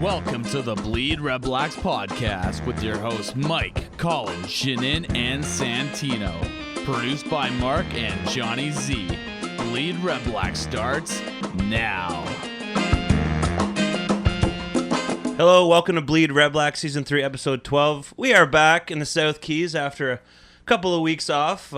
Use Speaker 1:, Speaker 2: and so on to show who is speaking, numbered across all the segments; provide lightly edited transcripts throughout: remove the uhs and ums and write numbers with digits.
Speaker 1: Welcome to the BleedRedblacks Podcast with your hosts Mike, Colin, Shinin, and Santino. Produced by Mark and Johnny Z. BleedRedblacks starts now.
Speaker 2: Hello, welcome to BleedRedblacks Season 3, Episode 12. We are back in the South Keys after a couple of weeks off.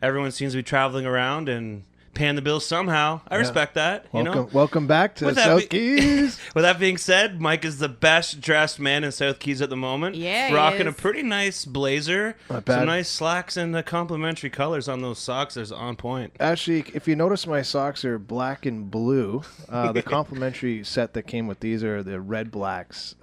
Speaker 2: Everyone seems to be traveling around and paying the bills somehow. I respect that.
Speaker 3: Welcome back to South Keys.
Speaker 2: With that being said, Mike is the best dressed man in South Keys at the moment.
Speaker 4: Yeah,
Speaker 2: rocking a pretty nice blazer,
Speaker 3: Not bad.
Speaker 2: some nice slacks, and the complimentary colors on those socks. They're on point.
Speaker 3: Actually, if you notice, my socks are black and blue. The complimentary set that came with these are the Red Blacks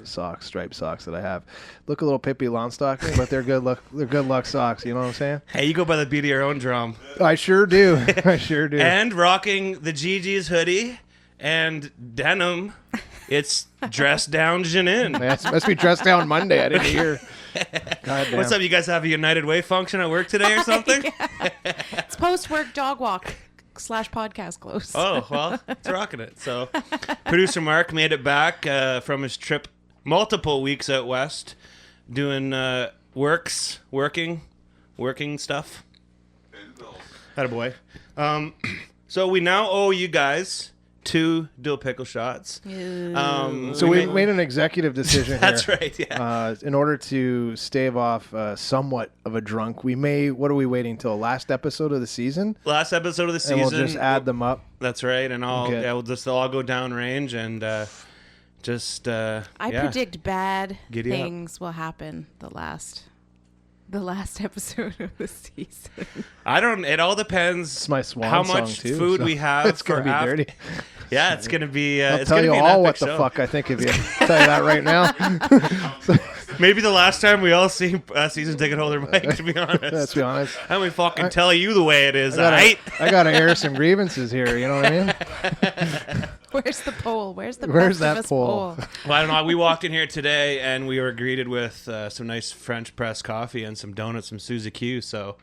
Speaker 3: socks, striped socks that I have. Look a little Pippi Longstocking, but they're good luck. They're good luck socks. You know what I'm saying?
Speaker 2: Hey, you go by the beat of your own drum.
Speaker 3: I sure do. I sure do.
Speaker 2: And rocking the Gigi's hoodie and denim, it's Dress Down Janine.
Speaker 3: Must be dressed down Monday. I didn't hear. Goddamn.
Speaker 2: What's up? You guys have a United Way function at work today or something?
Speaker 4: It's post-work dog walk / podcast close.
Speaker 2: Oh, well, it's rocking it. So, producer Mark made it back from his trip multiple weeks out west doing working stuff. Attaboy. So we now owe you guys 2 dill pickle shots.
Speaker 3: So we made an executive decision
Speaker 2: That's
Speaker 3: here.
Speaker 2: right, yeah.
Speaker 3: In order to stave off somewhat of a drunk, we may. What are we waiting till last episode of the season?
Speaker 2: Last episode of the season.
Speaker 3: And we'll just add them up.
Speaker 2: That's right, and they'll all go down range and
Speaker 4: I predict bad
Speaker 2: Giddy
Speaker 4: things will happen the last episode of the season.
Speaker 2: It all depends
Speaker 3: It's my swan
Speaker 2: how
Speaker 3: song
Speaker 2: much
Speaker 3: too,
Speaker 2: food
Speaker 3: so
Speaker 2: we have.
Speaker 3: It's gonna be dirty.
Speaker 2: Yeah, it's gonna be.
Speaker 3: I'll
Speaker 2: it's
Speaker 3: tell
Speaker 2: gonna
Speaker 3: you
Speaker 2: be an
Speaker 3: all
Speaker 2: epic
Speaker 3: what the
Speaker 2: show.
Speaker 3: fuck I think of you. I'll tell you that right now.
Speaker 2: Maybe the last time we all see season ticket holder Mike, to be honest.
Speaker 3: Let's be honest.
Speaker 2: And we fucking tell you the way it is,
Speaker 3: I gotta air some grievances here. You know what I mean?
Speaker 4: Where's the poll? Where's
Speaker 3: that
Speaker 4: Festivus
Speaker 3: poll?
Speaker 2: Well, I don't know. We walked in here today and we were greeted with some nice French press coffee and some donuts from Suzy Q. So,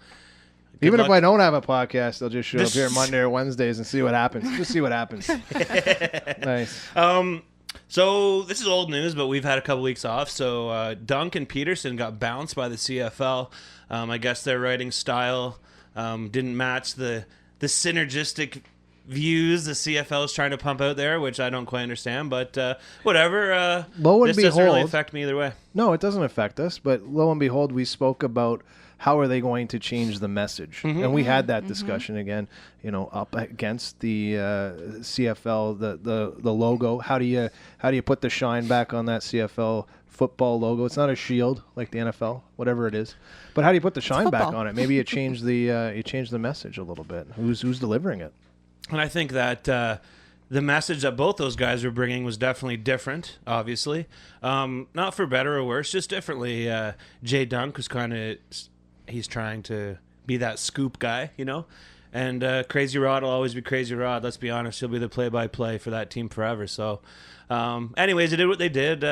Speaker 3: even if I don't have a podcast, they'll just show up here Monday or Wednesdays and see what happens. Just see what happens. Nice.
Speaker 2: So this is old news, but we've had a couple weeks off. So Dunk and Peterson got bounced by the CFL. I guess their writing style didn't match the synergistic views the CFL is trying to pump out there, which I don't quite understand. But whatever.
Speaker 3: Lo and
Speaker 2: this doesn't really
Speaker 3: behold,
Speaker 2: affect me either way.
Speaker 3: No, it doesn't affect us. But lo and behold, we spoke about how are they going to change the message, and we had that discussion again. You know, up against the CFL, the logo. How do you put the shine back on that CFL football logo? It's not a shield like the NFL, whatever it is. But how do you put the shine back on it? Maybe you change the message a little bit. Who's delivering it?
Speaker 2: And I think that the message that both those guys were bringing was definitely different, obviously. Not for better or worse, just differently. Jay Dunk was he's trying to be that scoop guy, you know? And Crazy Rod will always be Crazy Rod. Let's be honest, he'll be the play-by-play for that team forever. So, anyways, they did what they did.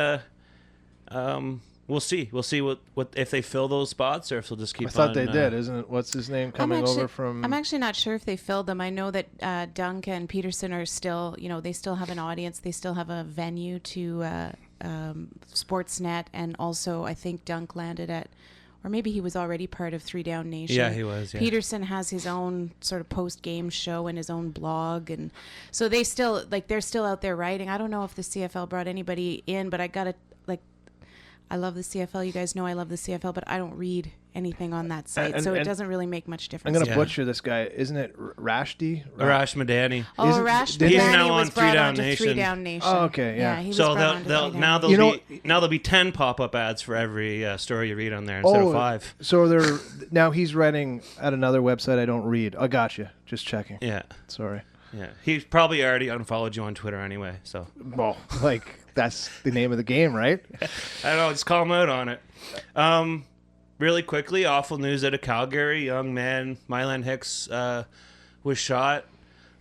Speaker 2: We'll see. We'll see what if they fill those spots or if they'll just keep.
Speaker 3: I thought they did. Isn't it? What's his name coming over from?
Speaker 4: I'm actually not sure if they filled them. I know that Dunk and Peterson are still, they still have an audience. They still have a venue to Sportsnet, and also I think Dunk landed at, or maybe he was already part of 3 Down Nation.
Speaker 2: Yeah, he was. Yeah.
Speaker 4: Peterson has his own sort of post-game show and his own blog, and so they're still out there writing. I don't know if the CFL brought anybody in, but I love the CFL. You guys know I love the CFL, but I don't read anything on that site, so it doesn't really make much difference.
Speaker 3: I'm going to butcher this guy. Isn't it Rashdi?
Speaker 2: Arash Madani.
Speaker 4: Oh, Arash
Speaker 2: He's now
Speaker 4: Madani
Speaker 2: on
Speaker 4: was brought on to
Speaker 2: 3
Speaker 4: 3 Down Nation.
Speaker 3: Oh, okay, yeah.
Speaker 4: He was
Speaker 2: So
Speaker 4: brought on to 3 Down Nation.
Speaker 2: there'll be 10 pop-up ads for every story you read on there instead of 5.
Speaker 3: So now he's writing at another website I don't read. I got you. Just checking.
Speaker 2: Yeah.
Speaker 3: Sorry.
Speaker 2: Yeah. He probably already unfollowed you on Twitter anyway. So.
Speaker 3: Well, that's the name of the game, right?
Speaker 2: I don't know. Just call him out on it. Really quickly, awful news out of Calgary. Young man, Mylan Hicks, was shot.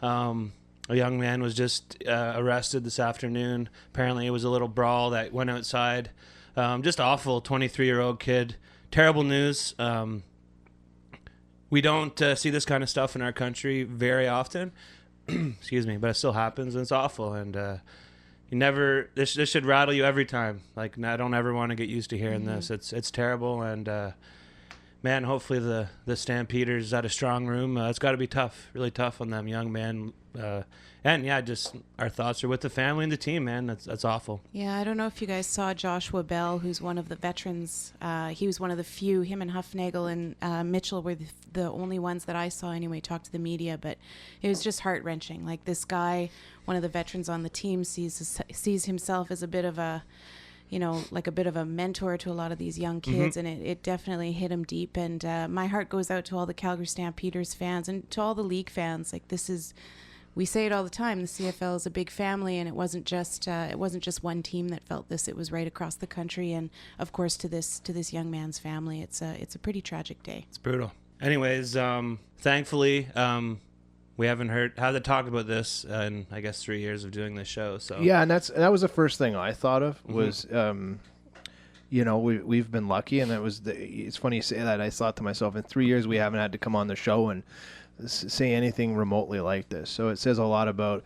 Speaker 2: A young man was just arrested this afternoon. Apparently, it was a little brawl that went outside. Just awful. 23-year-old kid. Terrible news. We don't see this kind of stuff in our country very often. Excuse me, but it still happens, and it's awful. And This should rattle you every time. Like, I don't ever want to get used to hearing this. It's terrible, and man, hopefully the Stampeders at a strong room. It's got to be tough, really tough on them young men. And yeah, just our thoughts are with the family and the team, man. That's awful.
Speaker 4: Yeah, I don't know if you guys saw Joshua Bell, who's one of the veterans. He was one of the few. Him and Huffnagel and Mitchell were the only ones that I saw anyway talk to the media. But it was just heart-wrenching. Like, this guy, one of the veterans on the team, sees himself as a bit of a, like a bit of a mentor to a lot of these young kids, and it definitely hit him deep. And my heart goes out to all the Calgary Stampeders fans and to all the league fans. Like, we say it all the time, the CFL is a big family, and it wasn't just one team that felt this. It was right across the country, and of course to this young man's family. It's a pretty tragic day.
Speaker 2: It's brutal. Anyways, thankfully, we haven't had to talk about this in, I guess, 3 years of doing this show. So
Speaker 3: yeah, and that was the first thing I thought of was, we've been lucky, and it's funny you say that. I thought to myself, in 3 years we haven't had to come on the show and say anything remotely like this. So it says a lot about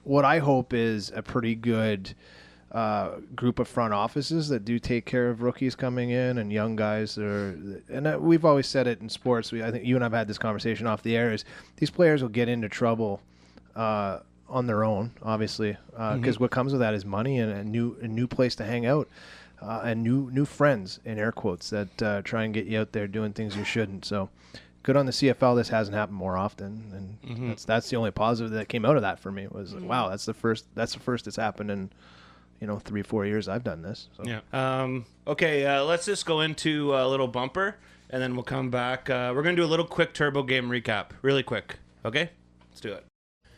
Speaker 3: what I hope is a pretty good group of front offices that do take care of rookies coming in and young guys. We've always said it in sports. I think you and I've had this conversation off the air, is these players will get into trouble on their own, obviously, because what comes with that is money and a new place to hang out. And new friends, in air quotes, that try and get you out there doing things you shouldn't. So good on the CFL. This hasn't happened more often, and that's the only positive that came out of that for me was wow, that's the first it's happened in 3-4 years I've done this. So.
Speaker 2: Yeah. Okay. Let's just go into a little bumper, and then we'll come back. We're gonna do a little quick Turbo game recap, really quick. Okay, let's do it.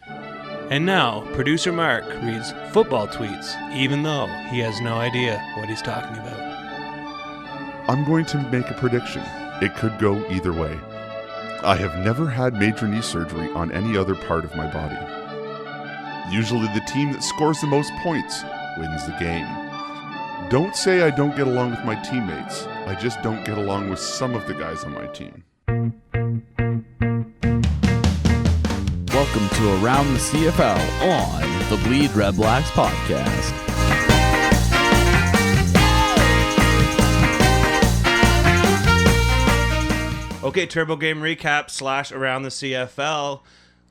Speaker 2: And now, producer Mark reads football tweets, even though he has no idea what he's talking about.
Speaker 5: I'm going to make a prediction. It could go either way. I have never had major knee surgery on any other part of my body. Usually the team that scores the most points wins the game. Don't say I don't get along with my teammates. I just don't get along with some of the guys on my team.
Speaker 1: Welcome to Around the CFL on the BleedRedblacks Podcast.
Speaker 2: Okay, Turbo Game recap / Around the CFL.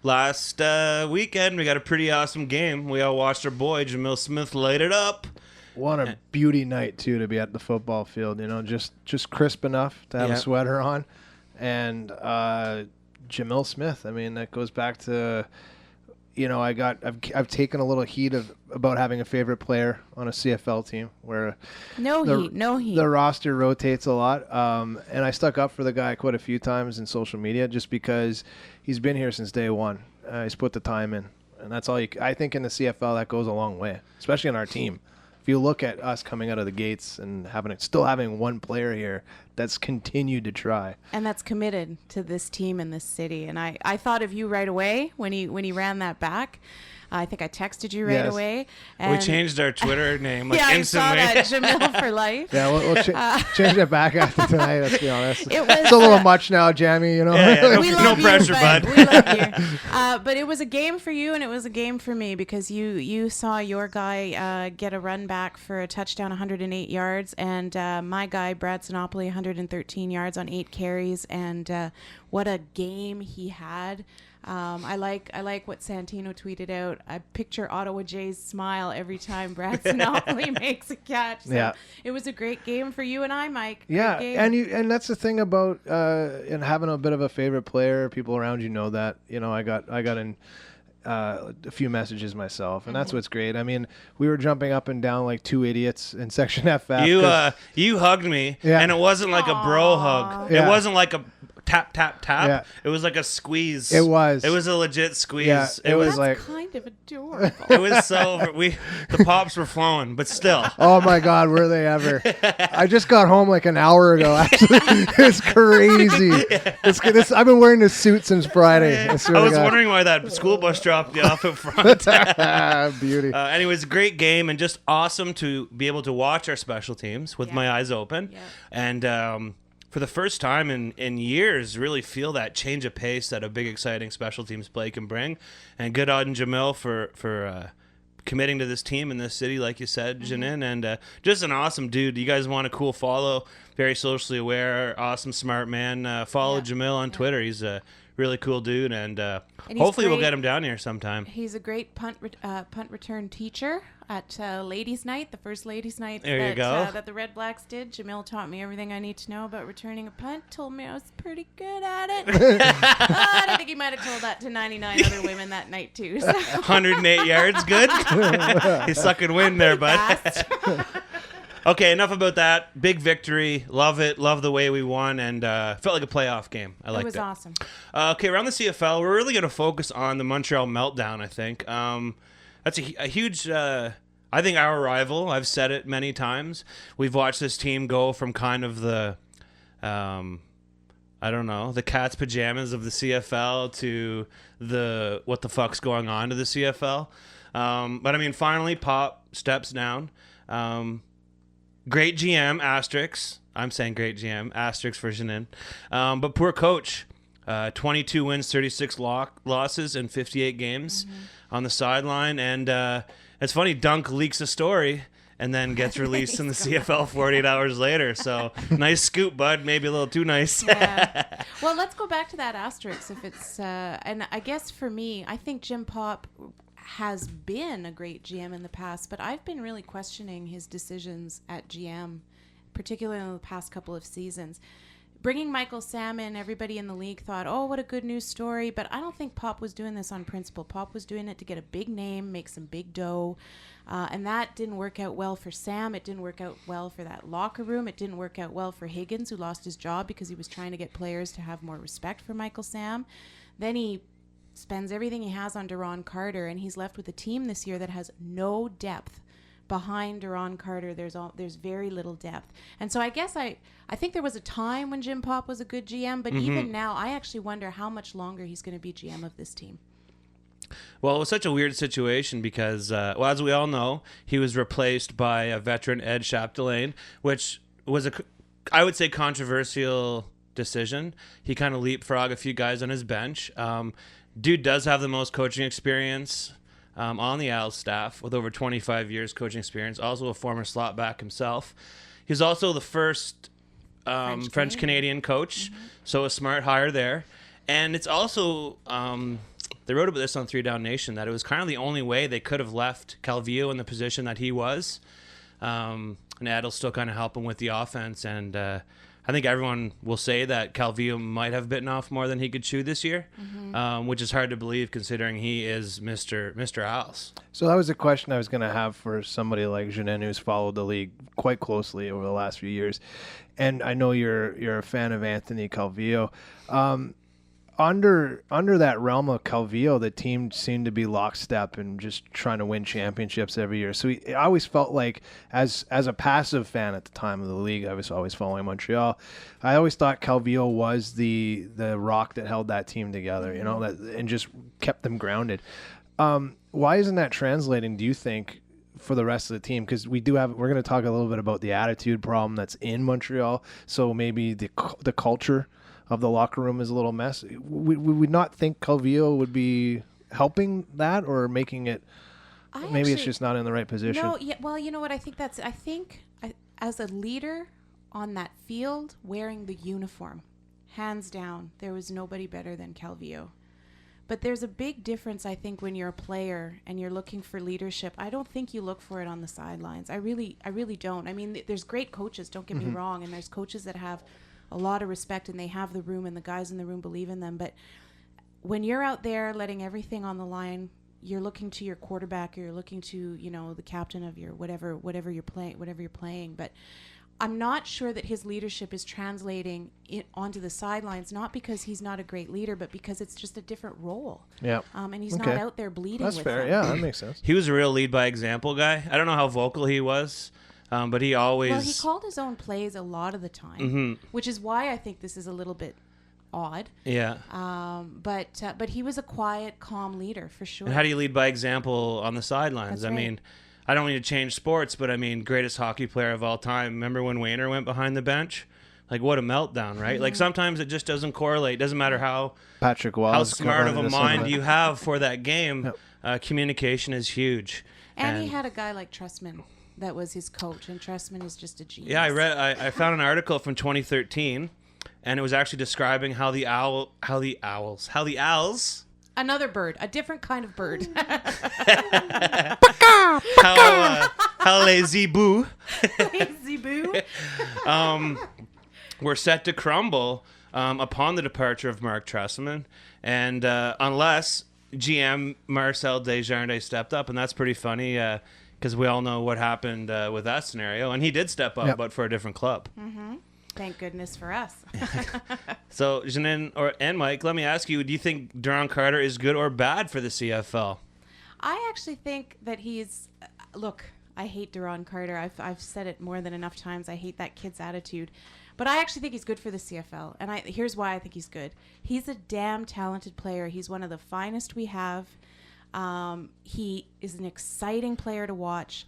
Speaker 2: Last weekend, we got a pretty awesome game. We all watched our boy, Jamil Smith, light it up.
Speaker 3: What a beauty night, too, to be at the football field. Just crisp enough to have a sweater on. And Jamil Smith, I mean, that goes back to... I've taken a little heat about having a favorite player on a CFL team where
Speaker 4: no heat.
Speaker 3: The roster rotates a lot, and I stuck up for the guy quite a few times in social media just because he's been here since day one. He's put the time in, and that's all. I think in the CFL that goes a long way, especially on our team. If you look at us coming out of the gates and still having one player here that's continued to try.
Speaker 4: And that's committed to this team and this city. And I thought of you right away when he ran that back. I think I texted you right away. And
Speaker 2: we changed our Twitter name instantly.
Speaker 4: I saw that, Jamil for life.
Speaker 3: Yeah, we'll change it back after tonight, let's be honest. It's a little much now, Jamie,
Speaker 2: Yeah, no pressure, bud.
Speaker 4: We love you. But it was a game for you and it was a game for me because you saw your guy get a run back for a touchdown, 108 yards, and my guy, Brad Sinopoli, 113 yards on 8 carries, and what a game he had. I like what Santino tweeted out. I picture Ottawa Jay's smile every time Brad Sinopoli makes a catch. So it was a great game for you and I, Mike. Great game.
Speaker 3: and that's the thing about and having a bit of a favorite player. People around you know that. I got in a few messages myself, and that's what's great. I mean, we were jumping up and down like two idiots in Section FF.
Speaker 2: You hugged me, and it wasn't like a bro hug. It wasn't like a tap tap tap.
Speaker 3: Yeah.
Speaker 2: It was like a squeeze.
Speaker 3: It was
Speaker 2: a legit squeeze.
Speaker 3: Yeah, it was
Speaker 4: That's
Speaker 3: like
Speaker 4: kind of adorable.
Speaker 2: It was so the pops were flowing, but still.
Speaker 3: Oh my God, were they ever? I just got home like an hour ago. Actually, it's crazy. It's I've been wearing this suit since Friday. I
Speaker 2: was wondering why that school bus dropped you off in front.
Speaker 3: Beauty.
Speaker 2: Anyways, great game and just awesome to be able to watch our special teams with my eyes open, and for the first time in years, really feel that change of pace that a big, exciting special teams play can bring. And good on Jamil for committing to this team in this city, like you said, Janine, and just an awesome dude. You guys want a cool follow, very socially aware, awesome, smart man. Follow Jamil on Twitter. He's a really cool dude, and hopefully we'll get him down here sometime.
Speaker 4: He's a great punt return teacher at Ladies' Night, the first Ladies' Night that the Red Blacks did. Jamil taught me everything I need to know about returning a punt, told me I was pretty good at it. I think he might have told that to 99 other women that night, too. So.
Speaker 2: 108 yards, good? He's sucking wind there, bud. Okay, enough about that. Big victory. Love it. Love the way we won, and felt like a playoff game. I liked it.
Speaker 4: It was awesome.
Speaker 2: Okay, around the CFL, we're really going to focus on the Montreal meltdown, I think. That's a huge, I think, our rival. I've said it many times. We've watched this team go from kind of the, the cat's pajamas of the CFL to the what the fuck's going on to the CFL. But, I mean, finally, Pop steps down. Great GM, asterisks. I'm saying great GM, asterisks for Janine. But poor coach. 22 wins, 36 losses in 58 games on the sideline. And it's funny, Dunk leaks a story and then gets released in the CFL 48 hours later. So nice scoop, bud. Maybe a little too nice.
Speaker 4: Yeah. Well, let's go back to that asterisk. If it's and I guess for me, I think Jim Pop has been a great GM in the past, but I've been really questioning his decisions at GM, particularly in the past couple of seasons. Bringing Michael Sam in, everybody in the league thought, oh, what a good news story. But I don't think Pop was doing this on principle. Pop was doing it to get a big name, make some big dough. And that didn't work out well for Sam. It didn't work out well for that locker room. It didn't work out well for Higgins, who lost his job because he was trying to get players to have more respect for Michael Sam. Then he spends everything he has on Duron Carter, and he's left with a team this year that has no depth. Behind Duron Carter, there's very little depth. And so I guess I think there was a time when Jim Pop was a good GM, but even now I actually wonder how much longer he's going to be GM of this team.
Speaker 2: Well, it was such a weird situation because, as we all know, he was replaced by a veteran, Ed Chapdelaine, which was I would say, controversial decision. He kind of leapfrogged a few guys on his bench. Dude does have the most coaching experience on the Als staff with over 25 years coaching experience, also a former slot back himself. He's also the first French-Canadian coach, so a smart hire there. And it's also, they wrote about this on 3 Down Nation, that it was kind of the only way they could have left Calvillo in the position that he was. And Ed'll still kind of help him with the offense, and I think everyone will say that Calvillo might have bitten off more than he could chew this year, which is hard to believe considering he is Mr. Als.
Speaker 3: So that was a question I was going to have for somebody like Janine, who's followed the league quite closely over the last few years. And I know you're a fan of Anthony Calvillo. Under that realm of Calvillo, the team seemed to be lockstep and just trying to win championships every year. So I always felt like, as a passive fan at the time of the league, I was always following Montreal. I always thought Calvillo was the rock that held that team together, and just kept them grounded. Why isn't that translating, do you think, for the rest of the team? Because we're going to talk a little bit about the attitude problem that's in Montreal. So maybe the culture of the locker room is a little mess. Would we not think Calvillo would be helping that or making it? Maybe it's just not in the right position.
Speaker 4: No, yeah. Well, you know what? I think as a leader on that field, wearing the uniform, hands down, there was nobody better than Calvillo. But there's a big difference, I think, when you're a player and you're looking for leadership. I don't think you look for it on the sidelines. I really don't. I mean, there's great coaches, don't get me wrong, and there's coaches that have a lot of respect and they have the room and the guys in the room believe in them. But when you're out there letting everything on the line, you're looking to your quarterback, or you're looking to, the captain of your whatever you're playing. But I'm not sure that his leadership is translating onto the sidelines, not because he's not a great leader, but because it's just a different role. Yeah. And he's not out there bleeding.
Speaker 3: That's
Speaker 4: with
Speaker 3: fair.
Speaker 4: them.
Speaker 3: Yeah, that makes sense.
Speaker 2: He was a real lead by example guy. I don't know how vocal he was. But he always...
Speaker 4: Well, he called his own plays a lot of the time, which is why I think this is a little bit odd.
Speaker 2: Yeah.
Speaker 4: But he was a quiet, calm leader, for sure.
Speaker 2: And how do you lead by example on the sidelines?
Speaker 4: That's right.
Speaker 2: Mean, I don't need to change sports, but greatest hockey player of all time. Remember when Wayner went behind the bench? Like, what a meltdown, right? Like, sometimes it just doesn't correlate. It doesn't matter how
Speaker 3: Patrick Wallace,
Speaker 2: how smart of a mind you have for that game. Yep. communication is huge.
Speaker 4: And he had a guy like Trustman that was his coach, and Trustman is just a genius.
Speaker 2: Yeah, I found an article from 2013, and it was actually describing how the owls.
Speaker 4: Another bird, a different kind of bird.
Speaker 2: How les zebus
Speaker 4: Lazy boo.
Speaker 2: were set to crumble upon the departure of Mark Trestman, and unless GM Marcel Desjardins stepped up, and that's pretty funny because we all know what happened with that scenario, and he did step up, but for a different club.
Speaker 4: Mm-hmm. Thank goodness for us.
Speaker 2: So, Janine and Mike, let me ask you, do you think Duron Carter is good or bad for the CFL?
Speaker 4: I actually think that he's... Look, I hate Duron Carter. I've said it more than enough times. I hate that kid's attitude. But I actually think he's good for the CFL. And here's why I think he's good. He's a damn talented player. He's one of the finest we have. He is an exciting player to watch.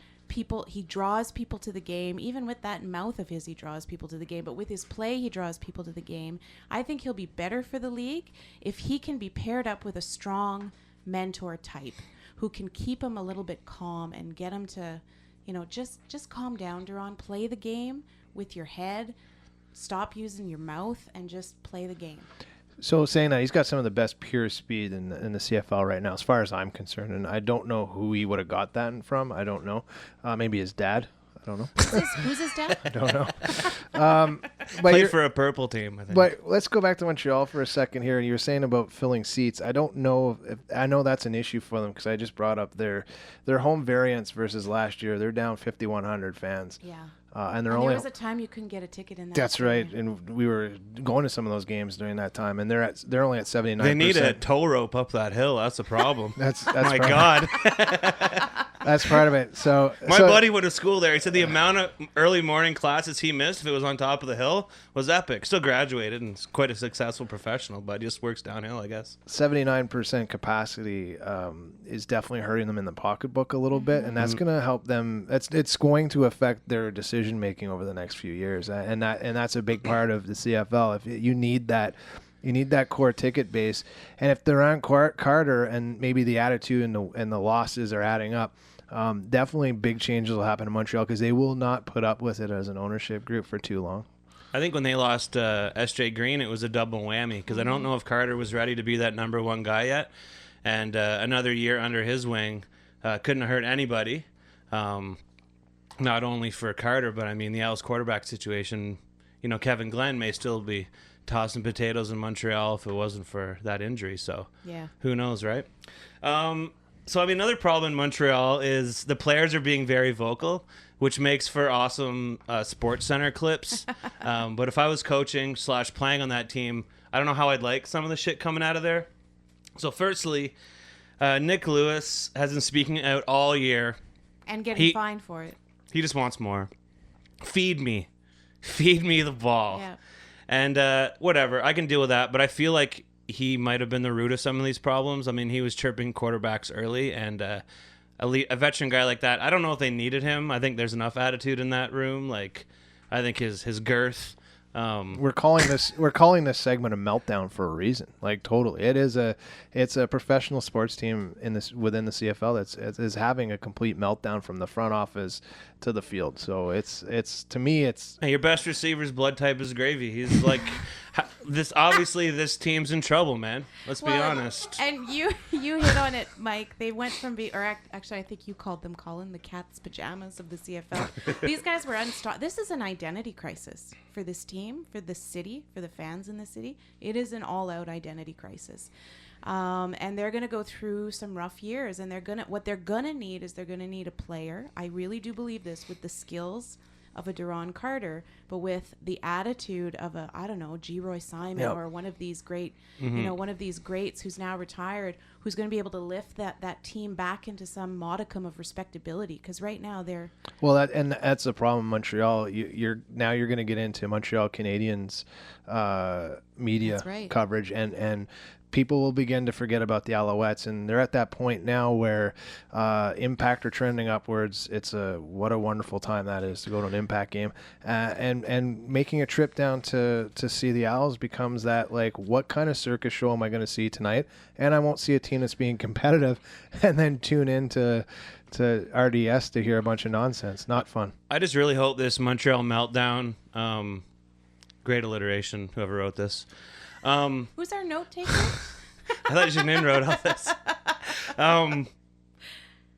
Speaker 4: He draws people to the game. Even with that mouth of his, he draws people to the game. But with his play, he draws people to the game. I think he'll be better for the league if he can be paired up with a strong mentor type who can keep him a little bit calm and get him to, just calm down, Duron. Play the game with your head. Stop using your mouth and just play the game.
Speaker 3: So saying that, he's got some of the best pure speed in the CFL right now, as far as I'm concerned. And I don't know who he would have got that from. I don't know. Maybe his dad. I don't know.
Speaker 4: Who's his dad?
Speaker 3: I don't know.
Speaker 2: Played for a purple team, I think.
Speaker 3: But let's go back to Montreal for a second here. You were saying about filling seats. I don't know if I know that's an issue for them because I just brought up their home variance versus last year. They're down 5,100 fans.
Speaker 4: Yeah.
Speaker 3: And
Speaker 4: there was a time you couldn't get a ticket in that.
Speaker 3: That's right, and we were going to some of those games during that time, and they're only at 79%.
Speaker 2: They need a tow rope up that hill. That's the problem.
Speaker 3: that's
Speaker 2: my God.
Speaker 3: That's part of it. So
Speaker 2: my buddy went to school there. He said the amount of early morning classes he missed if it was on top of the hill was epic. Still graduated and is quite a successful professional, but just works downhill, I guess.
Speaker 3: 79% capacity is definitely hurting them in the pocketbook a little bit, and that's going to help them. It's going to affect their decision making over the next few years, and that's a big part of the CFL. If you need that. You need that core ticket base, and if they're on Carter and maybe the attitude and the losses are adding up, definitely big changes will happen in Montreal because they will not put up with it as an ownership group for too long.
Speaker 2: I think when they lost S.J. Green, it was a double whammy because I don't know if Carter was ready to be that number one guy yet, and another year under his wing couldn't hurt anybody. Not only for Carter, but I mean the Owls quarterback situation. Kevin Glenn may still be tossing potatoes in Montreal if it wasn't for that injury. So
Speaker 4: yeah, who
Speaker 2: knows, right? So I mean, another problem in Montreal is the players are being very vocal, which makes for awesome Sports Center clips. But if I was coaching / playing on that team, I don't know how I'd like some of the shit coming out of there. So firstly, Nick Lewis has been speaking out all year.
Speaker 4: And getting fined for it.
Speaker 2: He just wants more. Feed me the ball. Yeah. And whatever, I can deal with that. But I feel like he might have been the root of some of these problems. I mean, he was chirping quarterbacks early, and a veteran guy like that, I don't know if they needed him. I think there's enough attitude in that room. Like, I think his girth.
Speaker 3: We're calling this segment a meltdown for a reason. Like, totally, it's a professional sports team within the CFL that's having a complete meltdown from the front office to the field. So it's to me it's
Speaker 2: your best receiver's blood type is gravy. He's like this team's in trouble, man. Let's be honest.
Speaker 4: And you hit on it, Mike. They went from actually I think you called them, Colin, the cat's pajamas of the CFL. These guys were unstoppable. This is an identity crisis for this team, for the city, for the fans in the city. It is an all-out identity crisis. And they're going to go through some rough years, and what they're going to need a player. I really do believe this, with the skills of a Duron Carter, but with the attitude of G. Roy Simon, or one of these great, one of these greats who's now retired, who's going to be able to lift that team back into some modicum of respectability. Because right now they're
Speaker 3: that's the problem in Montreal. You're going to get into Montreal Canadiens media coverage and people will begin to forget about the Alouettes, and they're at that point now where Impact are trending upwards. What a wonderful time that is to go to an Impact game, and making a trip down to see the Owls becomes that, like, what kind of circus show am I going to see tonight? And I won't see a team that's being competitive, and then tune in to RDS to hear a bunch of nonsense. Not fun.
Speaker 2: I just really hope this Montreal meltdown. Great alliteration, whoever wrote this.
Speaker 4: Who's our note taker?
Speaker 2: I thought Janine wrote all this.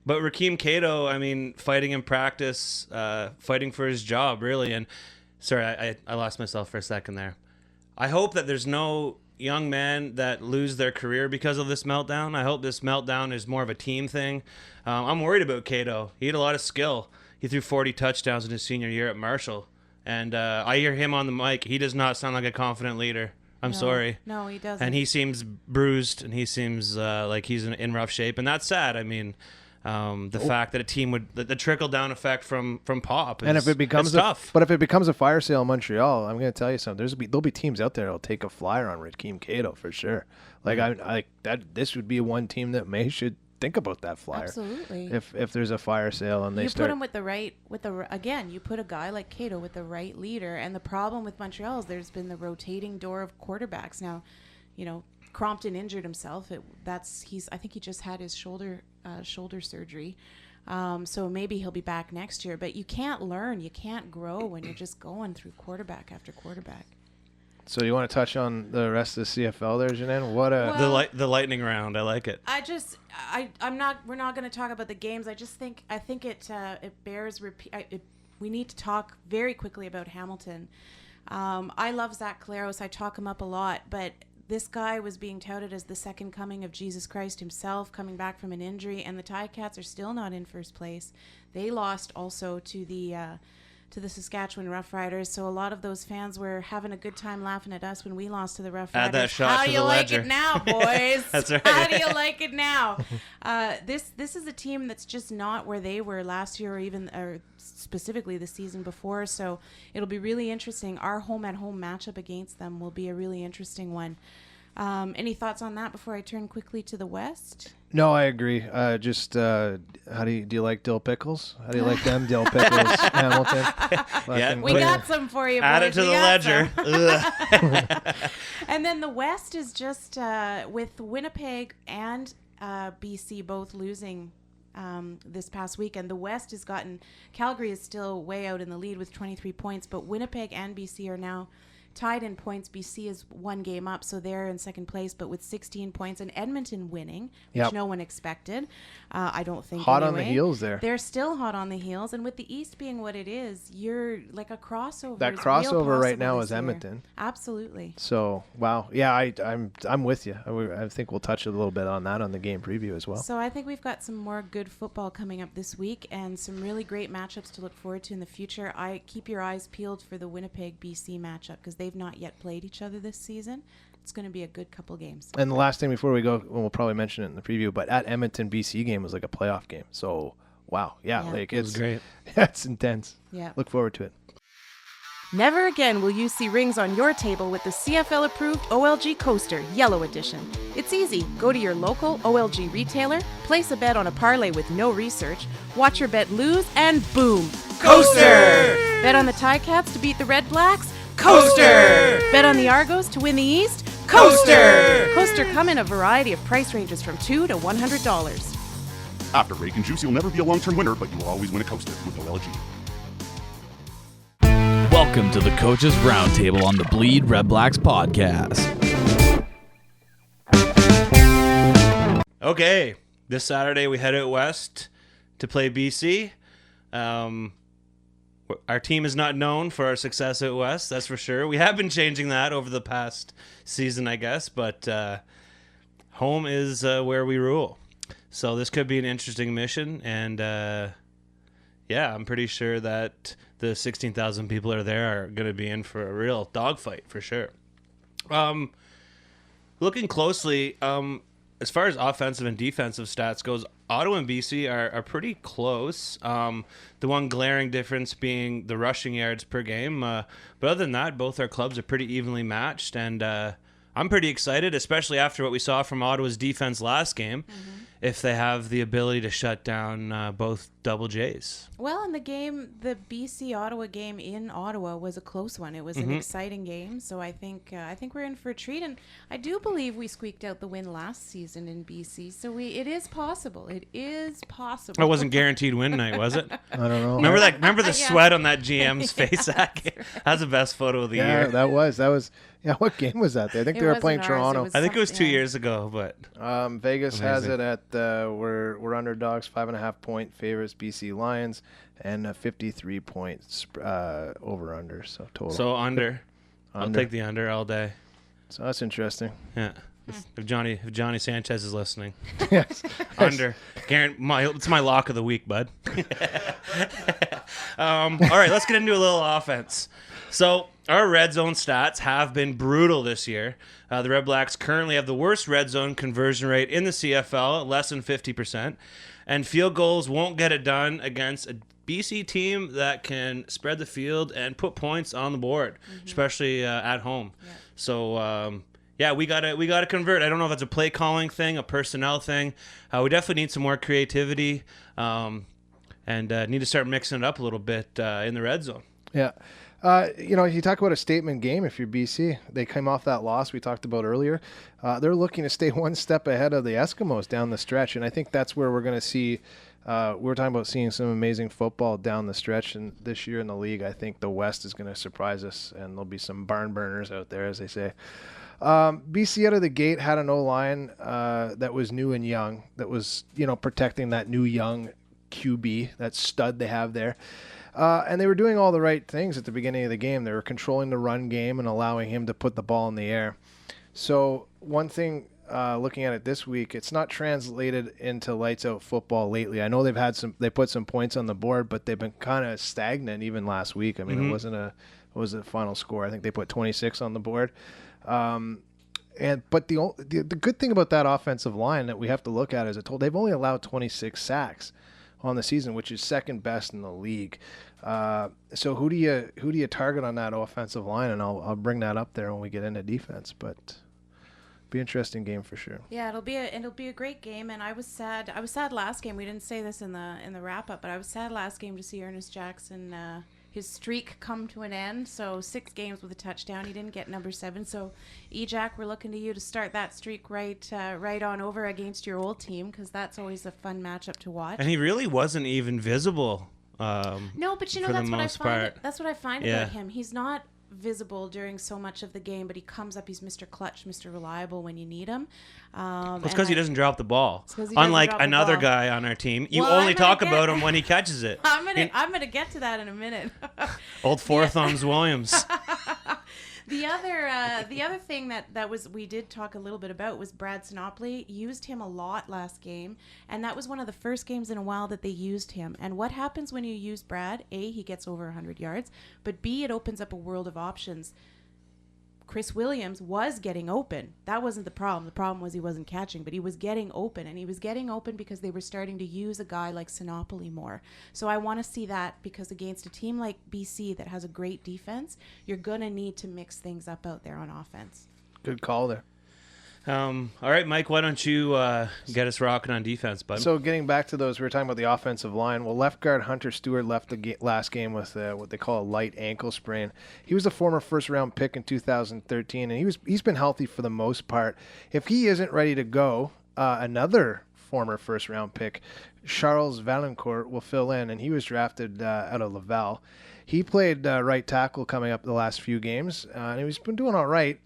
Speaker 2: But Rakeem Cato, I mean, fighting in practice, fighting for his job, really. And sorry, I lost myself for a second there. I hope that there's no young men that lose their career because of this meltdown. I hope this meltdown is more of a team thing. I'm worried about Cato. He had a lot of skill. He threw 40 touchdowns in his senior year at Marshall. And I hear him on the mic. He does not sound like a confident leader. I'm sorry.
Speaker 4: No, he doesn't.
Speaker 2: And he seems bruised, and he seems like he's in rough shape. And that's sad. I mean, the fact that a team would... The trickle-down effect from Pop is,
Speaker 3: and if it becomes
Speaker 2: tough.
Speaker 3: But if it becomes a fire sale in Montreal, I'm going to tell you something. There'll be teams out there that'll take a flyer on Rakeem Cato for sure. Like, this would be one team that should think about that flyer.
Speaker 4: Absolutely.
Speaker 3: If there's a fire sale and they
Speaker 4: put him again, you put a guy like Cato with the right leader. And the problem with Montreal is there's been the rotating door of quarterbacks. Now, Crompton injured himself. I think he just had his shoulder surgery. So maybe he'll be back next year. But you can't learn, you can't grow when you're just going through quarterback after quarterback.
Speaker 3: So you want to touch on the rest of the CFL there, Janine?
Speaker 2: The lightning round. I like it.
Speaker 4: We're not going to talk about the games. I think it bears repeat. We need to talk very quickly about Hamilton. I love Zach Claros. I talk him up a lot, but this guy was being touted as the second coming of Jesus Christ himself, coming back from an injury, and the Ticats are still not in first place. They lost also to the Saskatchewan Roughriders, so a lot of those fans were having a good time laughing at us when we lost to the Roughriders.
Speaker 2: Add that shot
Speaker 4: How
Speaker 2: to
Speaker 4: do you
Speaker 2: the
Speaker 4: like
Speaker 2: ledger.
Speaker 4: it now, boys?
Speaker 2: That's right.
Speaker 4: How do you like it now? This is a team that's just not where they were last year, or specifically the season before. So it'll be really interesting. Our home-at-home matchup against them will be a really interesting one. Any thoughts on that before I turn quickly to the West?
Speaker 3: No, I agree. How do you like dill pickles? How do you like them dill pickles, Hamilton?
Speaker 2: Yeah,
Speaker 4: we got some for you, boys.
Speaker 2: Add it to the ledger.
Speaker 4: And then the West is just with Winnipeg and BC both losing this past weekend. The West has gotten... Calgary is still way out in the lead with 23 points, but Winnipeg and BC are now tied in points. BC is one game up, so they're in second place, but with 16 points, and Edmonton winning, which no one expected. I don't think
Speaker 3: hot
Speaker 4: anyway.
Speaker 3: on the heels there.
Speaker 4: They're still hot on the heels, and with the East being what it is, you're like a crossover.
Speaker 3: That
Speaker 4: is
Speaker 3: crossover
Speaker 4: real
Speaker 3: right now
Speaker 4: possible
Speaker 3: is
Speaker 4: this year.
Speaker 3: Edmonton.
Speaker 4: Absolutely.
Speaker 3: So wow, yeah, I'm with you. I think we'll touch a little bit on that on the game preview as well.
Speaker 4: So I think we've got some more good football coming up this week, and some really great matchups to look forward to in the future. I keep your eyes peeled for the Winnipeg BC matchup, because they've not yet played each other this season. It's going to be a good couple games.
Speaker 3: And the last thing before we go, we'll probably mention it in the preview, but at Edmonton BC game was like a playoff game. So wow, like
Speaker 2: It was great.
Speaker 3: It's intense.
Speaker 4: Yeah.
Speaker 3: Look forward to it.
Speaker 4: Never again will you see rings on your table with the CFL-approved OLG Coaster Yellow Edition. It's easy. Go to your local OLG retailer, place a bet on a parlay with no research, watch your bet lose, and boom!
Speaker 2: Coaster!
Speaker 4: Bet on the Ticats to beat the Red Blacks? Coaster! Bet on the Argos to win the East? Coaster! Coaster come in a variety of price ranges from $2 to $100.
Speaker 5: After Rake and Juice, you'll never be a long-term winner, but you will always win a coaster with OLG.
Speaker 1: Welcome to the Coaches Roundtable on the BleedRedblacks Podcast.
Speaker 2: Okay, this Saturday we head out west to play BC. Our team is not known for our success out west, that's for sure. We have been changing that over the past season, I guess, but home is where we rule. So this could be an interesting mission, and I'm pretty sure that the 16,000 people that are there are going to be in for a real dogfight for sure. Looking closely, as far as offensive and defensive stats goes, Ottawa and BC are pretty close. The one glaring difference being the rushing yards per game. But other than that, both our clubs are pretty evenly matched. And I I'm pretty excited, especially after what we saw from Ottawa's defense last game, if they have the ability to shut down both double J's.
Speaker 4: Well, in the game, the BC-Ottawa game in Ottawa was a close one. It was an exciting game, so I think we're in for a treat. And I do believe we squeaked out the win last season in BC, so it is possible. It is possible.
Speaker 2: It wasn't guaranteed win night, was it?
Speaker 3: I don't know.
Speaker 2: Remember the sweat on that GM's face that game? That's the best photo of the year.
Speaker 3: That was. Yeah, what game was that? I think they were playing
Speaker 4: wasn't ours,
Speaker 3: Toronto.
Speaker 2: I think it was 2 years ago, but
Speaker 3: Vegas has
Speaker 2: Amazing.
Speaker 3: it at we're underdogs, 5.5 point favorites, BC Lions, and 53 points over under. So total.
Speaker 2: so under. I'll
Speaker 3: Under.
Speaker 2: take the under all day.
Speaker 3: So that's interesting.
Speaker 2: Yeah. If Johnny Sanchez is listening,
Speaker 3: Yes.
Speaker 2: under. It's my lock of the week, bud. All right, let's get into a little offense. So our red zone stats have been brutal this year. The Red Blacks currently have the worst red zone conversion rate in the CFL, less than 50%. And field goals won't get it done against a BC team that can spread the field and put points on the board, especially at home.
Speaker 4: Yeah.
Speaker 2: So, we gotta convert. I don't know if it's a play calling thing, a personnel thing. We definitely need some more creativity, and need to start mixing it up a little bit in the red zone.
Speaker 3: Yeah. You talk about a statement game if you're BC. They came off that loss we talked about earlier. They're looking to stay one step ahead of the Eskimos down the stretch, and I think that's where we're going to see we're talking about seeing some amazing football down the stretch, and this year in the league, I think the West is going to surprise us, and there'll be some barn burners out there, as they say. BC out of the gate had an O-line that was new and young, that was, protecting that new young QB, that stud they have there. And they were doing all the right things at the beginning of the game. They were controlling the run game and allowing him to put the ball in the air. So one thing, looking at it this week, it's not translated into lights out football lately. I know they put some points on the board, but they've been kind of stagnant even last week. I mean, it wasn't what was the final score? I think they put 26 on the board. But the good thing about that offensive line that we have to look at is they've only allowed 26 sacks on the season, which is second best in the league. So who do you target on that offensive line? And I'll bring that up there when we get into defense. But be an interesting game for sure.
Speaker 4: Yeah, it'll be a great game. And I was sad last game. We didn't say this in the wrap up, but I was sad last game to see Ernest Jackson his streak come to an end. So 6 games with a touchdown. He didn't get number 7. So Ejac, we're looking to you to start that streak right on over against your old team, because that's always a fun matchup to watch.
Speaker 2: And he really wasn't even visible.
Speaker 4: No, but that's what I find
Speaker 2: Yeah.
Speaker 4: about him. He's not visible during so much of the game, but he comes up. He's Mr. Clutch, Mr. Reliable when you need him.
Speaker 2: It's because he doesn't drop the ball.
Speaker 4: Unlike
Speaker 2: another guy on our team, you
Speaker 4: Well,
Speaker 2: only talk about him when he catches it.
Speaker 4: I'm gonna get to that in a minute.
Speaker 2: Old Four Thumbs Williams.
Speaker 4: The other thing that was we did talk a little bit about was Brad Sinopoli. Used him a lot last game, and that was one of the first games in a while that they used him. And what happens when you use Brad? A, he gets over 100 yards, but B, it opens up a world of options. Chris Williams was getting open. That wasn't the problem. The problem was he wasn't catching, but he was getting open, and he was getting open because they were starting to use a guy like Sinopoli more. So I want to see that, because against a team like BC that has a great defense, you're going to need to mix things up out there on offense.
Speaker 3: Good call there.
Speaker 2: All right, Mike, why don't you get us rocking on defense, bud?
Speaker 3: So getting back to those, we were talking about the offensive line. Well, left guard Hunter Stewart left the last game with what they call a light ankle sprain. He was a former first-round pick in 2013, and he's been healthy for the most part. If he isn't ready to go, another former first-round pick, Charles Valencourt, will fill in, and he was drafted out of Laval. He played right tackle coming up the last few games, and he's been doing all right.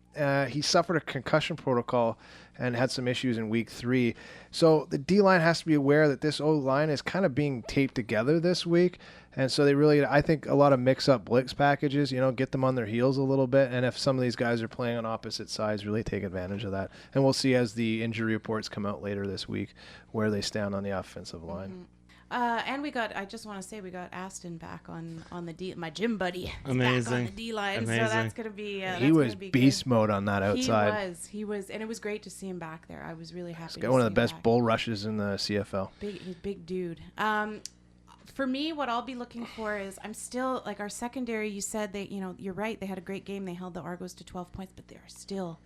Speaker 3: He suffered a concussion protocol and had some issues in week 3. So the D-line has to be aware that this O-line is kind of being taped together this week. And so I think a lot of mix-up blitz packages, get them on their heels a little bit. And if some of these guys are playing on opposite sides, really take advantage of that. And we'll see as the injury reports come out later this week where they stand on the offensive line.
Speaker 4: Mm-hmm. And I just want to say we got Aston back on the D. My gym buddy is
Speaker 2: Amazing.
Speaker 4: back on the D line,
Speaker 2: Amazing.
Speaker 4: so that's gonna be.
Speaker 3: He was beast mode on that outside.
Speaker 4: He was, and it was great to see him back there. I was really happy.
Speaker 3: He's got one of the best bull rushes in the CFL.
Speaker 4: He's a big dude. For me, what I'll be looking for is I'm still like our secondary. You said you're right. They had a great game. They held the Argos to 12 points, but there are still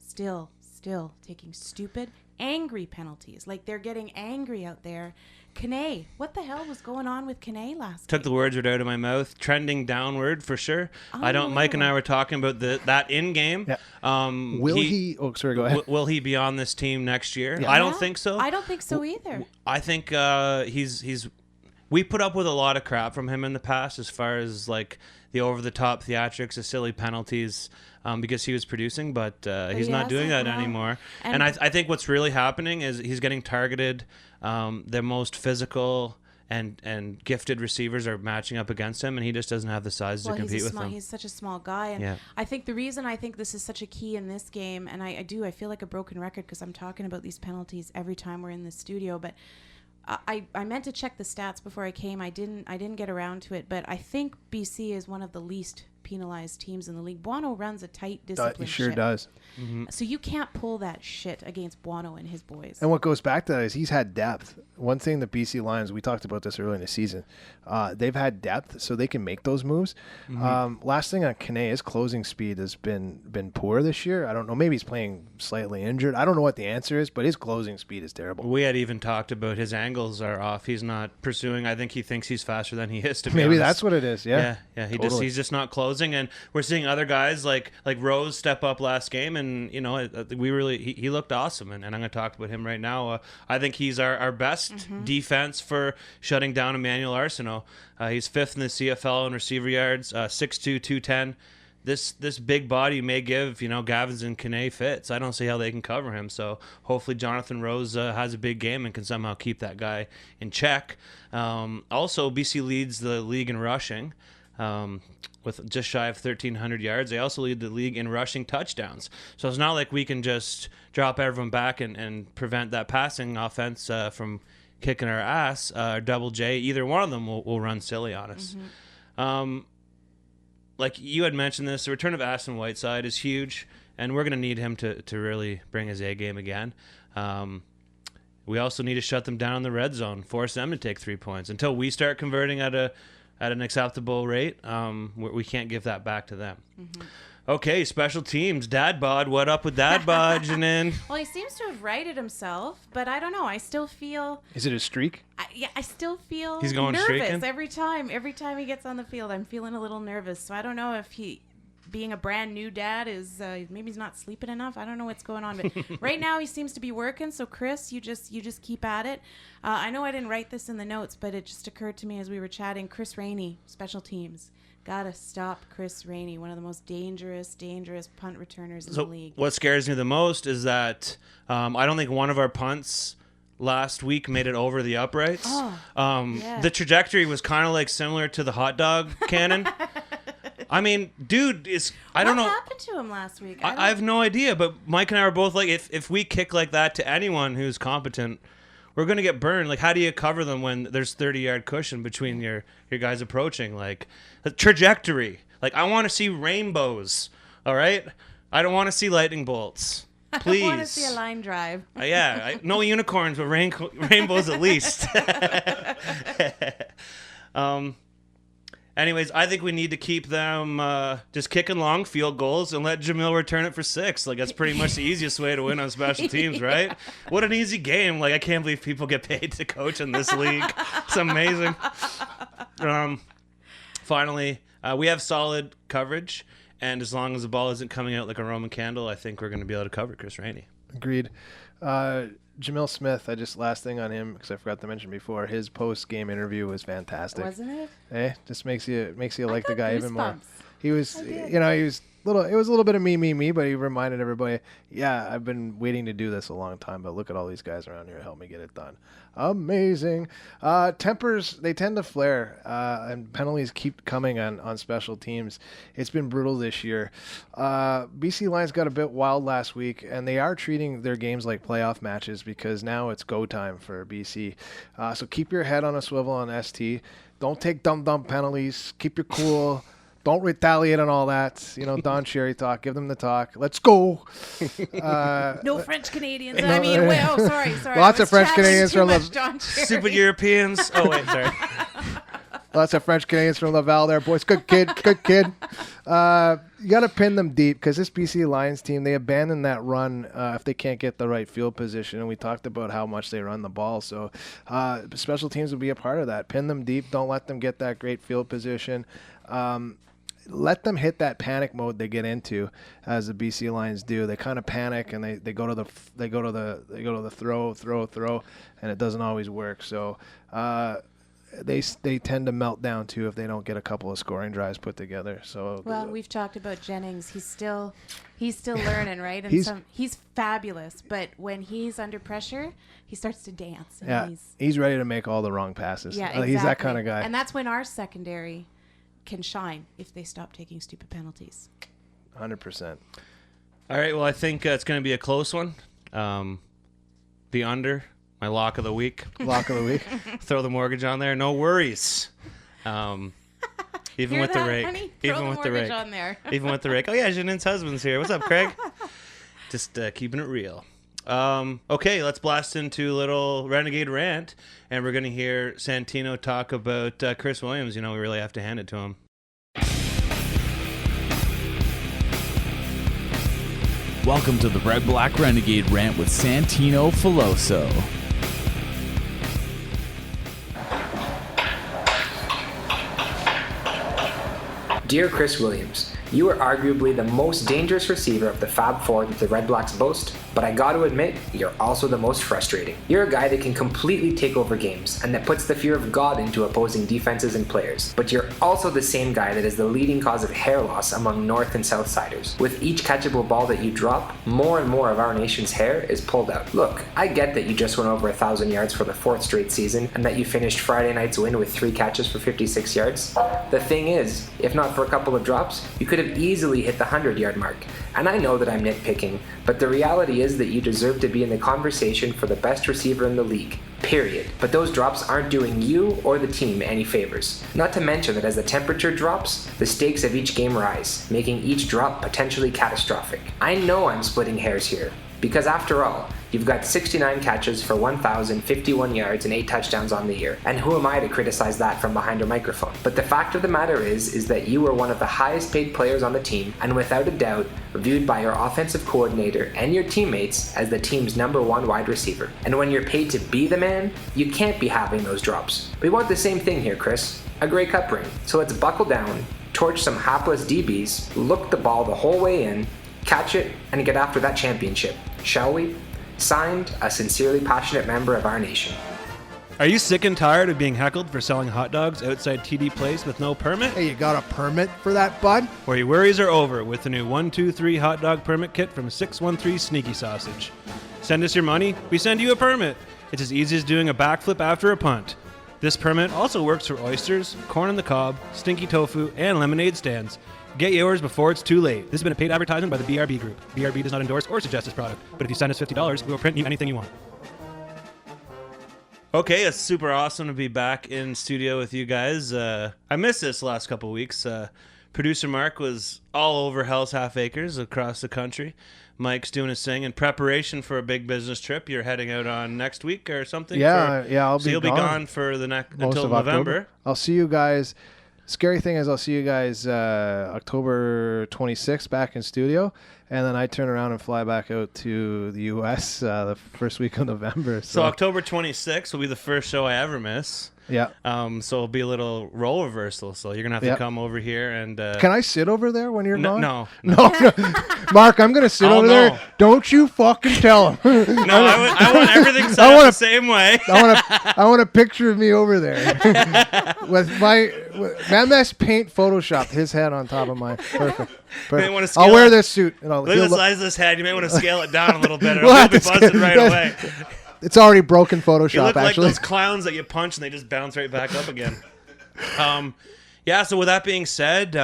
Speaker 4: still taking stupid, angry penalties. Like, they're getting angry out there. Kane, what the hell was going on with Kane last
Speaker 2: Took the words right out of my mouth. Trending downward for sure. Mike and I were talking about that in game.
Speaker 3: Yeah. Will he? Oh, sorry. Go ahead.
Speaker 2: Will he be on this team next year?
Speaker 3: Yeah.
Speaker 2: I don't think so.
Speaker 4: I don't think so either.
Speaker 2: I think he's. We put up with a lot of crap from him in the past, as far as like the over-the-top theatrics, the silly penalties, because he was producing, but he's not doing that anymore. And I think what's really happening is he's getting targeted. The most physical and gifted receivers are matching up against him, and he just doesn't have the size to compete with them.
Speaker 4: He's such a small guy, and I think the reason I think this is such a key in this game, and I feel like a broken record because I'm talking about these penalties every time we're in the studio, but I meant to check the stats before I came. I didn't get around to it, but I think BC is one of the least penalized teams in the league. Buono runs a tight discipline.
Speaker 3: He sure does.
Speaker 2: Mm-hmm.
Speaker 4: So you can't pull that shit against Buono and his boys.
Speaker 3: And what goes back to that is he's had depth. One thing the BC Lions, we talked about this early in the season, they've had depth so they can make those moves. Mm-hmm. Last thing on Kane, his closing speed has been poor this year. I don't know. Maybe he's playing slightly injured. I don't know what the answer is, but his closing speed is terrible.
Speaker 2: We had even talked about his angles are off. He's not pursuing. I think he thinks he's faster than he is, to be
Speaker 3: Maybe
Speaker 2: honest.
Speaker 3: that's what it is. Yeah.
Speaker 2: He's just not closing, and we're seeing other guys like Rose step up last game, and he looked awesome, and I'm going to talk about him right now. I think he's our best defense for shutting down Emmanuel Arsenault. He's 5th in the CFL in receiver yards, 6'2", 210. This big body may give Gavins and Kane fits. I don't see how they can cover him. So hopefully Jonathan Rose has a big game and can somehow keep that guy in check. Also, BC leads the league in rushing. With just shy of 1,300 yards. They also lead the league in rushing touchdowns. So it's not like we can just drop everyone back and prevent that passing offense from kicking our ass. Double J, either one of them will run silly on us. Mm-hmm. Like you had mentioned this, the return of Aston Whiteside is huge, and we're going to need him to really bring his A game again. We also need to shut them down in the red zone, force them to take 3 points. Until we start converting at an acceptable rate, we can't give that back to them. Mm-hmm. Okay, special teams. Dad Bod, what up with Dad Bod, Janine?
Speaker 4: Well, he seems to have righted himself, but I don't know. I still feel...
Speaker 3: Is it a streak?
Speaker 4: I still feel
Speaker 2: He's going
Speaker 4: nervous
Speaker 2: streaking?
Speaker 4: every time he gets on the field. I'm feeling a little nervous. So I don't know if being a brand new dad is maybe he's not sleeping enough. I don't know what's going on, but right now he seems to be working. So Chris, you just keep at it. I know I didn't write this in the notes, but it just occurred to me as we were chatting. Chris Rainey, special teams. Gotta stop Chris Rainey, one of the most dangerous punt returners in the league.
Speaker 2: What scares me the most is that I don't think one of our punts last week made it over the uprights. The trajectory was kind of like similar to the hot dog cannon. I mean, dude, I don't know.
Speaker 4: What happened to him last week?
Speaker 2: I have no idea, but Mike and I were both like, if we kick like that to anyone who's competent, we're going to get burned. Like, how do you cover them when there's 30-yard cushion between your guys approaching? Like, the trajectory. Like, I want to see rainbows, all right? I don't want to see lightning bolts. Please.
Speaker 4: I want to see a line drive.
Speaker 2: No unicorns, but rainbows at least. Anyways, I think we need to keep them just kicking long field goals and let Jamil return it for 6. Like, that's pretty much the easiest way to win on special teams, right? What an easy game. Like, I can't believe people get paid to coach in this league. It's amazing. Finally, we have solid coverage, and as long as the ball isn't coming out like a Roman candle, I think we're going to be able to cover Chris Rainey.
Speaker 3: Agreed. Jamil Smith, last thing on him, because I forgot to mention before, his post-game interview was fantastic.
Speaker 4: Wasn't it?
Speaker 3: Hey, just makes you like the guy even more. He was, he was it was a little bit of me, but he reminded everybody, I've been waiting to do this a long time, but look at all these guys around here to help me get it done. Amazing. Tempers, they tend to flare, and penalties keep coming on special teams. It's been brutal this year. BC Lions got a bit wild last week, and they are treating their games like playoff matches because now it's go time for BC. So keep your head on a swivel on ST. Don't take dumb penalties. Keep your cool. Don't retaliate on all that. Don Cherry talk. Give them the talk. Let's go.
Speaker 4: No French Canadians. Sorry.
Speaker 3: Lots of French Canadians from
Speaker 2: Stupid Europeans. Oh, wait, sorry.
Speaker 3: Lots of French Canadians from Laval there, boys. Good kid. You got to pin them deep because this BC Lions team, they abandon that run if they can't get the right field position. And we talked about how much they run the ball. So special teams will be a part of that. Pin them deep. Don't let them get that great field position. Let them hit that panic mode they get into, as the BC Lions do. They kind of panic and they go to the throw, and it doesn't always work. So they tend to melt down too if they don't get a couple of scoring drives put together. So
Speaker 4: we've talked about Jennings. He's still learning, right? And he's fabulous, but when he's under pressure, he starts to dance. And
Speaker 3: he's ready to make all the wrong passes.
Speaker 4: Yeah, exactly.
Speaker 3: He's that kind of guy.
Speaker 4: And that's when our secondary can shine if they stop taking stupid penalties.
Speaker 3: 100%.
Speaker 2: All right, well, I think it's going to be a close one. The under, my lock of the week.
Speaker 3: Lock of the week.
Speaker 2: Throw the mortgage on there. No worries. Even
Speaker 4: Hear
Speaker 2: with
Speaker 4: that,
Speaker 2: the rake.
Speaker 4: honey?
Speaker 2: Even
Speaker 4: Throw the
Speaker 2: with the
Speaker 4: mortgage
Speaker 2: rake.
Speaker 4: on there.
Speaker 2: Even with the rake. Oh, yeah, Janin's husband's here. What's up, Craig? Just keeping it real. Okay, let's blast into a little renegade rant, and we're going to hear Santino talk about Chris Williams. You know, we really have to hand it to him.
Speaker 1: Welcome to the Red Black Renegade Rant with Santino Filoso.
Speaker 6: Dear Chris Williams, you are arguably the most dangerous receiver of the Fab Four that the Red Blacks boast, but I gotta admit, you're also the most frustrating. You're a guy that can completely take over games, and that puts the fear of God into opposing defenses and players, but you're also the same guy that is the leading cause of hair loss among North and South Siders. With each catchable ball that you drop, more and more of our nation's hair is pulled out. Look, I get that you just went over 1,000 yards for the 4th straight season, and that you finished Friday night's win with 3 catches for 56 yards. The thing is, if not for a couple of drops, you could have easily hit the 100-yard mark. And I know that I'm nitpicking, but the reality is that you deserve to be in the conversation for the best receiver in the league, period. But those drops aren't doing you or the team any favors. Not to mention that as the temperature drops, the stakes of each game rise, making each drop potentially catastrophic. I know I'm splitting hairs here, because after all, you've got 69 catches for 1,051 yards and 8 touchdowns on the year, and who am I to criticize that from behind a microphone? But the fact of the matter is that you are one of the highest paid players on the team, and without a doubt, viewed by your offensive coordinator and your teammates as the team's #1 wide receiver. And when you're paid to be the man, you can't be having those drops. We want the same thing here, Chris. A Grey Cup ring. So let's buckle down, torch some hapless DBs, look the ball the whole way in, catch it, and get after that championship. Shall we? Signed, a sincerely passionate member of our nation.
Speaker 2: Are you sick and tired of being heckled for selling hot dogs outside TD Place with no permit?
Speaker 3: Hey, you got a permit for that, bud?
Speaker 2: Or your worries are over with the new 123 hot dog permit kit from 613 Sneaky Sausage. Send us your money, we send you a permit. It's as easy as doing a backflip after a punt. This permit also works for oysters, corn on the cob, stinky tofu, and lemonade stands. Get yours before it's too late. This has been a paid advertisement by the BRB Group. BRB does not endorse or suggest this product, but if you send us $50, we will print you anything you want. Okay, it's super awesome to be back in studio with you guys. I missed this last couple weeks. Producer Mark was all over Hell's Half Acres across the country. Mike's doing his thing in preparation for a big business trip. You're heading out on next week or something?
Speaker 3: Yeah, I'll be
Speaker 2: So you'll be gone for the until November.
Speaker 3: I'll see you guys. Scary thing is I'll see you guys October 26th back in studio, and then I turn around and fly back out to the U.S. The first week of November.
Speaker 2: So October 26th will be the first show I ever miss.
Speaker 3: Yeah.
Speaker 2: So it'll be a little role reversal. So you're going to have to come over here and...
Speaker 3: Can I sit over there when you're gone?
Speaker 2: No.
Speaker 3: Mark, I'm going to sit over there. Don't you fucking tell him.
Speaker 2: No, I want everything set up the same way.
Speaker 3: I want a picture of me over there with my MS Paint photoshopped his head on top of mine. Perfect. I'll wear this suit. And
Speaker 2: look at the size of this head. You may want to scale it down a little bit.
Speaker 3: We'll
Speaker 2: It'll be buzzing right away.
Speaker 3: It's already broken Photoshop,
Speaker 2: you look
Speaker 3: actually.
Speaker 2: like those clowns that you punch and they just bounce right back up again. So with that being said,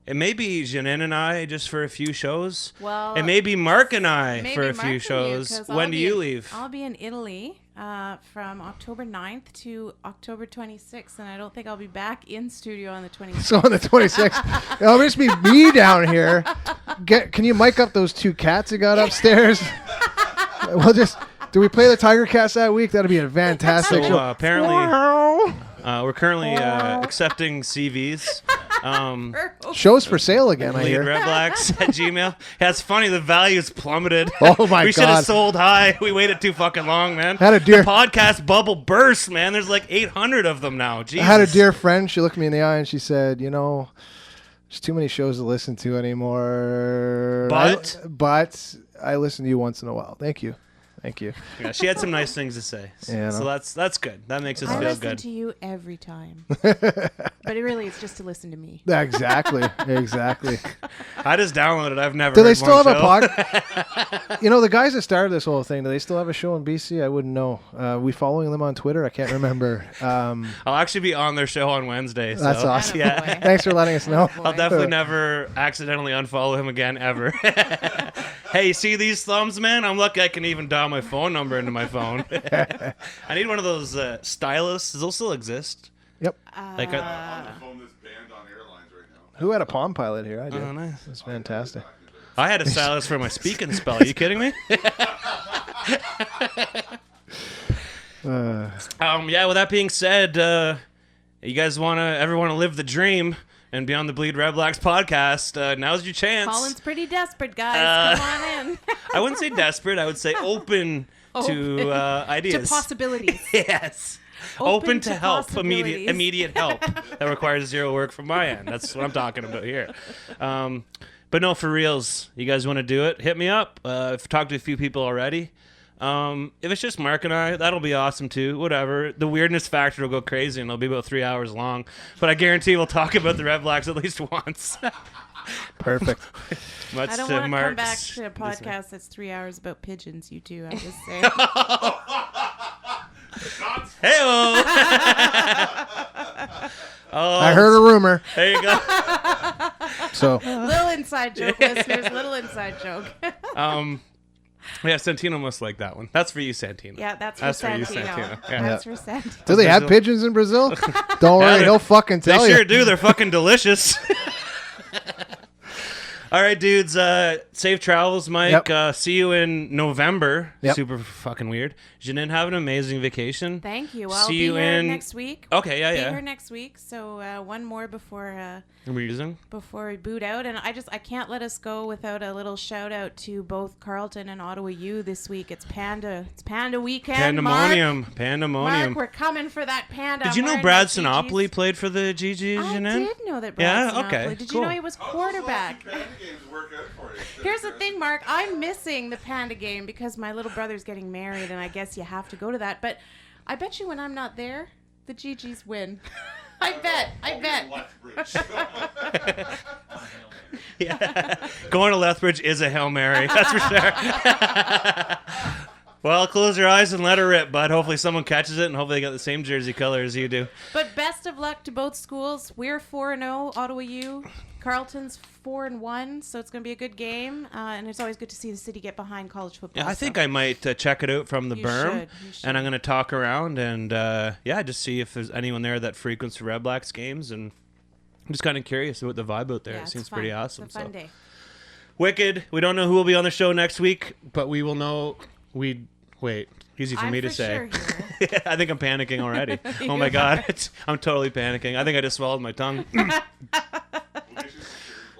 Speaker 2: it may be Janine and I just for a few shows.
Speaker 4: Well,
Speaker 2: it may be Mark and I for a few shows. When do you leave?
Speaker 4: I'll be in Italy from October 9th to October 26th, and I don't think I'll be back in studio on the 26th.
Speaker 3: So on the 26th, it'll just be me down here. Can you mic up those 2 cats that got upstairs? Do we play the Tiger Cats that week? That'd be a fantastic show.
Speaker 2: Apparently, we're currently accepting CVs
Speaker 3: Shows for sale again, I hear.
Speaker 2: BleedRedblacks@gmail. Yeah, it's funny. The value's plummeted.
Speaker 3: Oh, my
Speaker 2: We should
Speaker 3: God.
Speaker 2: have sold high. We waited too fucking long, man.
Speaker 3: Had a dear-
Speaker 2: The podcast bubble burst, man. There's like 800 of them now. Jesus.
Speaker 3: I had a dear friend. She looked me in the eye and she said, there's too many shows to listen to anymore. But I listen to you once in a while. Thank you.
Speaker 2: Yeah, she had some nice things to say.
Speaker 3: Yeah,
Speaker 2: So that's good. That makes us
Speaker 4: I
Speaker 2: feel
Speaker 4: listen
Speaker 2: good.
Speaker 4: to you every time. But it really is just to listen to me.
Speaker 3: Exactly.
Speaker 2: I just downloaded it. I've never
Speaker 3: Do
Speaker 2: heard
Speaker 3: they still have
Speaker 2: one
Speaker 3: a
Speaker 2: show.
Speaker 3: podcast? The guys that started this whole thing, do they still have a show in BC? I wouldn't know. We following them on Twitter? I can't remember.
Speaker 2: I'll actually be on their show on Wednesday. So.
Speaker 3: That's awesome.
Speaker 2: Yeah.
Speaker 3: Thanks for letting us know.
Speaker 2: I'll definitely never accidentally unfollow him again, ever. Hey, see these thumbs, man? I'm lucky I can even dial my phone number into my phone. I need one of those stylus. Does those still exist?
Speaker 3: Yep.
Speaker 2: Like,
Speaker 5: On the phone that's banned on airlines right now.
Speaker 3: Who had a Palm Pilot here? I did.
Speaker 2: oh, nice.
Speaker 3: That's fantastic.
Speaker 2: I had a stylus for my speak and spell. Are you kidding me? Yeah, with that being said, you guys ever want to live the dream and be on the Bleed Red Blacks podcast, now's your chance.
Speaker 4: Colin's pretty desperate, guys. Come on in.
Speaker 2: I wouldn't say desperate. I would say open to ideas.
Speaker 4: To possibilities.
Speaker 2: Yes. Open to help.
Speaker 4: possibilities.
Speaker 2: Immediate help. That requires zero work from my end. That's what I'm talking about here. But no, for reals, you guys want to do it, hit me up. I've talked to a few people already. If it's just Mark and I, that'll be awesome too. Whatever. The weirdness factor will go crazy and it'll be about 3 hours long. But I guarantee we'll talk about the Red Blacks at least once.
Speaker 3: Perfect.
Speaker 2: Much
Speaker 4: I don't
Speaker 2: to
Speaker 4: want to come
Speaker 2: Mark's
Speaker 4: back to a podcast that's 3 hours about pigeons, you two. I'm just saying.
Speaker 2: Hey-oh!
Speaker 3: I heard a rumor.
Speaker 2: There you go.
Speaker 3: So
Speaker 4: Little inside joke, listeners. Little inside joke.
Speaker 2: Yeah, Santino must like that one. That's for you, Santino.
Speaker 4: Yeah, that's for
Speaker 2: you,
Speaker 4: Santino.
Speaker 2: Santino. Yeah.
Speaker 4: That's for Santino.
Speaker 3: do they have pigeons in Brazil? Don't worry, he'll fucking
Speaker 2: They
Speaker 3: tell you.
Speaker 2: sure do. They're fucking delicious. All right, dudes. Safe travels, Mike.
Speaker 3: Yep.
Speaker 2: See you in November.
Speaker 3: Yep.
Speaker 2: Super fucking weird. Janine, have an amazing vacation.
Speaker 4: Thank you. I'll
Speaker 2: See
Speaker 4: be
Speaker 2: you
Speaker 4: here
Speaker 2: in
Speaker 4: next week.
Speaker 2: Okay,
Speaker 4: Be
Speaker 2: yeah.
Speaker 4: here next week. So one more before
Speaker 2: Reason.
Speaker 4: we boot out, and I can't let us go without a little shout out to both Carleton and Ottawa U this week. It's Panda weekend.
Speaker 2: Pandemonium.
Speaker 4: Mark, we're coming for that Panda.
Speaker 2: Did you know Brad Sinopoli played for the GG,
Speaker 4: I
Speaker 2: Janine?
Speaker 4: did know that Brad
Speaker 2: Yeah? Okay,
Speaker 4: Sinopoli. Did
Speaker 2: cool.
Speaker 4: you know he was quarterback?
Speaker 5: Panda games work out for you.
Speaker 4: Here's the thing, Mark. I'm missing the Panda game because my little brother's getting married, and I guess you have to go to that. But I bet you when I'm not there, the GGs win. I bet.
Speaker 2: Yeah. Going to Lethbridge is a Hail Mary. That's for sure. Well, close your eyes and let her rip, bud. Hopefully someone catches it, and hopefully they got the same jersey color as you do.
Speaker 4: But best of luck to both schools. We're 4-0, Ottawa U. Carleton's 4-1, so it's going to be a good game. And it's always good to see the city get behind college football.
Speaker 2: Yeah, I think I might check it out from the
Speaker 4: You
Speaker 2: berm,
Speaker 4: should, you should.
Speaker 2: and I'm going to talk around and just see if there's anyone there that frequents the Red Blacks games, and I'm just kind of curious about the vibe out there.
Speaker 4: Yeah,
Speaker 2: It
Speaker 4: it's
Speaker 2: seems
Speaker 4: fun.
Speaker 2: pretty awesome.
Speaker 4: It's a fun
Speaker 2: so.
Speaker 4: day.
Speaker 2: Wicked. We don't know who will be on the show next week, but we will know. Wait. Easy for
Speaker 4: I'm
Speaker 2: me to
Speaker 4: for
Speaker 2: say.
Speaker 4: sure here.
Speaker 2: I think I'm panicking already. Oh
Speaker 4: You
Speaker 2: my God.
Speaker 4: are.
Speaker 2: I'm totally panicking. I think I just swallowed my tongue.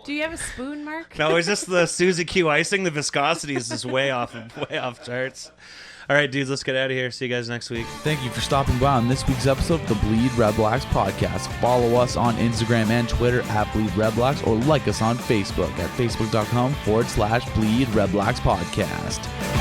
Speaker 4: Do you have a spoon, Mark?
Speaker 2: No, it's just the Suzy Q icing. The viscosity is just way off charts. All right, dudes, let's get out of here. See you guys next week.
Speaker 1: Thank you for stopping by on this week's episode of the Bleed Red Blacks podcast. Follow us on Instagram and Twitter at Bleed Red Blacks, or like us on Facebook at facebook.com/Bleed Red Blacks podcast.